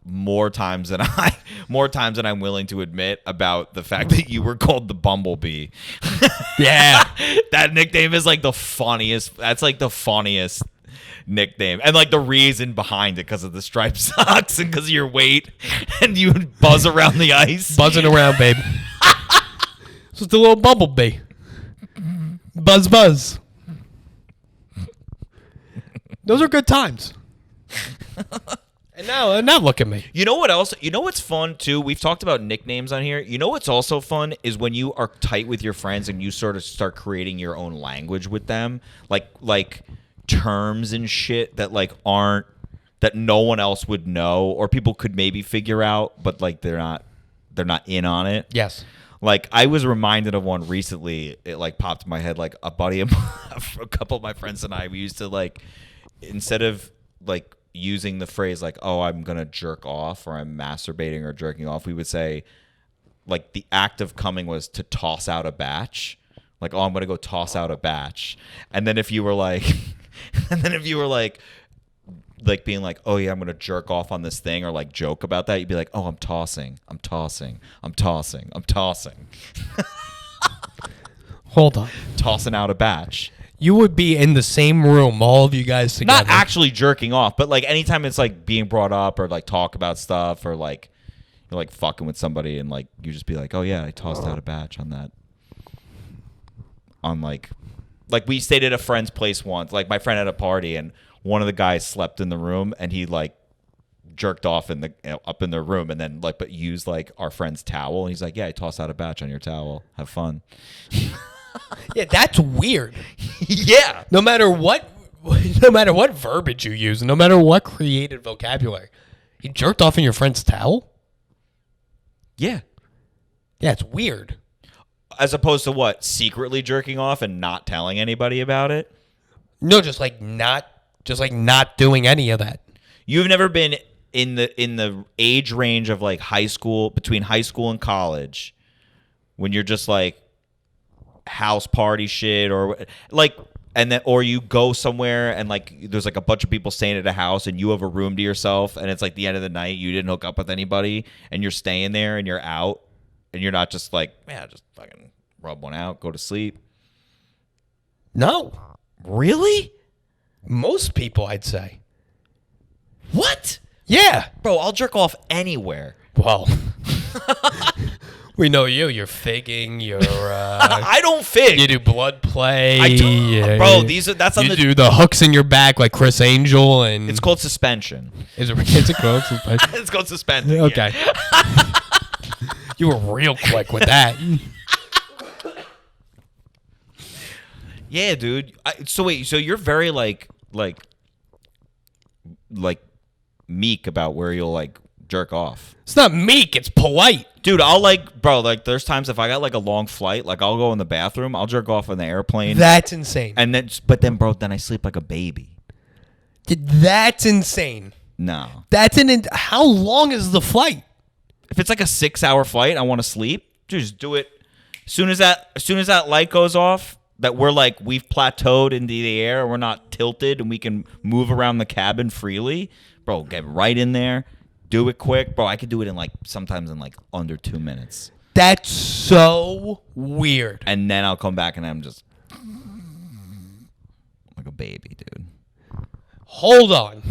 more times than I'm willing to admit about the fact that you were called the Bumblebee. Yeah. That nickname is like the funniest. That's like the funniest nickname. And like the reason behind it because of the striped socks and because of your weight and you would buzz around the ice. Buzzing around, babe. Just a little Bumblebee. Buzz, buzz. Those are good times. And now look at me. You know what else? You know what's fun too? We've talked about nicknames on here. You know what's also fun is when you are tight with your friends and you sort of start creating your own language with them, like terms and shit that like aren't that no one else would know or people could maybe figure out, but like they're not in on it. Yes. Like I was reminded of one recently. It like popped in my head. Like a buddy of a couple of my friends and I, we used to like instead of like using the phrase like, oh, I'm going to jerk off or I'm masturbating or jerking off, we would say like the act of coming was to toss out a batch. Like, oh, I'm going to go toss out a batch. And then if you were like, like being like, oh yeah, I'm going to jerk off on this thing or like joke about that, you'd be like, oh, I'm tossing. Hold on. Tossing out a batch. You would be in the same room, all of you guys together. Not actually jerking off, but like anytime it's like being brought up or like talk about stuff or like you're like fucking with somebody and like you just be like, oh yeah, I tossed out a batch on that. On like we stayed at a friend's place once. Like my friend had a party and one of the guys slept in the room and he like jerked off in the up in their room and then like but used like our friend's towel and he's like, yeah, I tossed out a batch on your towel. Have fun. Yeah, that's weird. Yeah. No matter what verbiage you use, no matter what creative vocabulary, you jerked off in your friend's towel? Yeah. Yeah, it's weird. As opposed to what? Secretly jerking off and not telling anybody about it? No, just not doing any of that. You've never been in the age range of like high school, between high school and college, when you're just like house party shit or like, and then or you go somewhere and like there's like a bunch of people staying at a house and you have a room to yourself and it's like the end of the night, you didn't hook up with anybody and you're staying there and you're out and you're not just like, man, just fucking rub one out, go to sleep. No. Really? Most people, I'd say. What? Yeah. Bro, I'll jerk off anywhere. Well, we know you. You're figging. You're. I don't fig. You do blood play. I do, bro. That's on you do the hooks in your back like Chris Angel, and it's called suspension. Is it called suspension? It's called suspending. Okay. Yeah. You were real quick with that. Yeah, dude. So wait. So you're very like meek about where you'll like jerk off. It's not meek. It's polite. Dude, I'll like, bro, like there's times if I got like a long flight, like I'll go in the bathroom, I'll jerk off on the airplane. That's insane. And then, but then, bro, then I sleep like a baby. That's insane. No. How long is the flight? If it's like a 6-hour flight, I want to sleep. Just do it. As soon as that light goes off, that we've plateaued into the air, we're not tilted, and we can move around the cabin freely. Bro, get right in there. Do it quick. Bro, I could do it sometimes in like under 2 minutes. That's so weird. And then I'll come back and I'm just like a baby, dude. Hold on.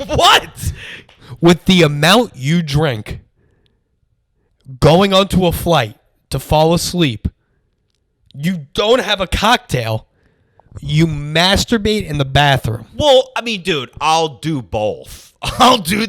What? With the amount you drink, going onto a flight to fall asleep, you don't have a cocktail. You masturbate in the bathroom. Well, I mean, dude, I'll do both. I'll do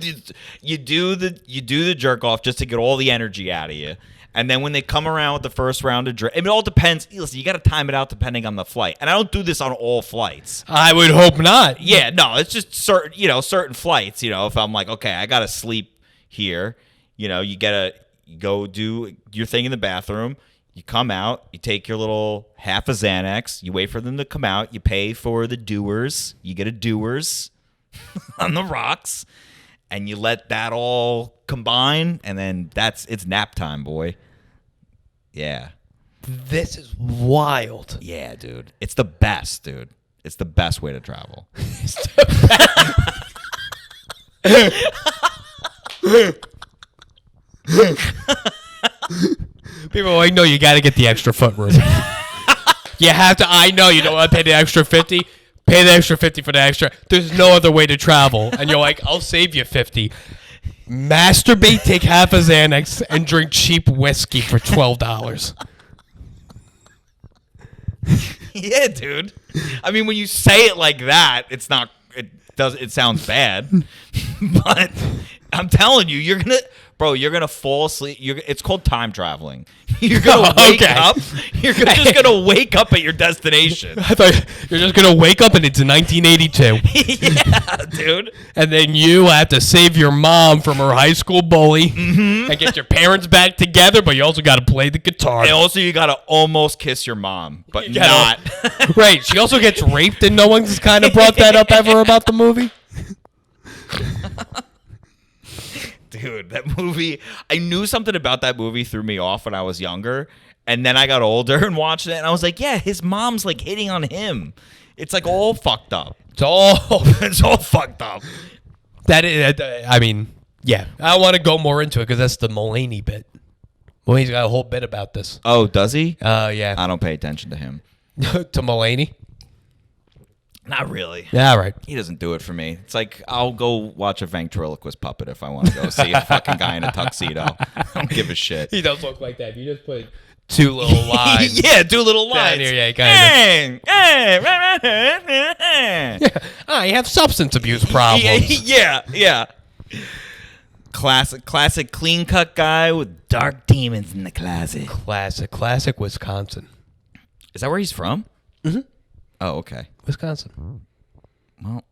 you do the jerk off just to get all the energy out of you. And then when they come around with the first round of drink, it all depends. Listen, you got to time it out depending on the flight. And I don't do this on all flights. I would hope not. Yeah, no, it's just certain flights, if I'm like, okay, I got to sleep here, you got to go do your thing in the bathroom. You come out, you take your little half a Xanax, you wait for them to come out, you pay for the doers, you get a doers on the rocks, and you let that all combine, and then it's nap time, boy. Yeah. This is wild. Yeah, dude. It's the best, dude. It's the best way to travel. People are like, no, you got to get the extra foot room. You have to. I know you don't want to pay the extra 50. Pay the extra 50 for the extra. There's no other way to travel. And you're like, I'll save you 50. Masturbate, take half a Xanax, and drink cheap whiskey for $12. Yeah, dude. I mean, when you say it like that, it sounds bad. But I'm telling you, you're gonna fall asleep. It's called time traveling. You're gonna wake up. You're just gonna wake up at your destination. I thought you're just gonna wake up and it's 1982. Yeah, dude. And then you have to save your mom from her high school bully and get your parents back together, but you also got to play the guitar. And also, you gotta almost kiss your mom, but not. Right. She also gets raped, and no one's kind of brought that up ever about the movie. Dude, that movie, I knew something about that movie threw me off when I was younger. And then I got older and watched it, and I was like, yeah, his mom's like hitting on him. It's like all fucked up. It's all fucked up. That is, I mean, yeah. I want to go more into it because that's the Mulaney bit. Mulaney's got a whole bit about this. Oh, does he? Yeah. I don't pay attention to him. To Mulaney? Not really. Yeah, right. He doesn't do it for me. It's like I'll go watch a ventriloquist puppet if I want to go see a fucking guy in a tuxedo. I don't give a shit. He does look like that. If you just put two little lines. Yeah, two little lines. Down here, yeah, kind of. Yeah. I have substance abuse problems. Yeah. Classic clean cut guy with dark demons in the closet. Classic Wisconsin. Is that where he's from? Mm-hmm. Oh, okay. Wisconsin. Well,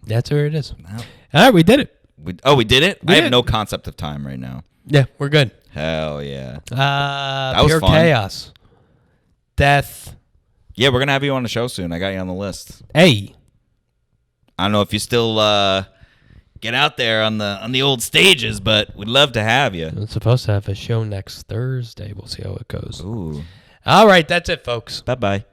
that's where it is. Well, all right, we did it. We did it? I have no concept of time right now. Yeah, we're good. Hell yeah. That was pure fun. Chaos. Death. Yeah, we're going to have you on the show soon. I got you on the list. Hey. I don't know if you still get out there on the old stages, but we'd love to have you. I'm supposed to have a show next Thursday. We'll see how it goes. Ooh. All right, that's it, folks. Bye-bye.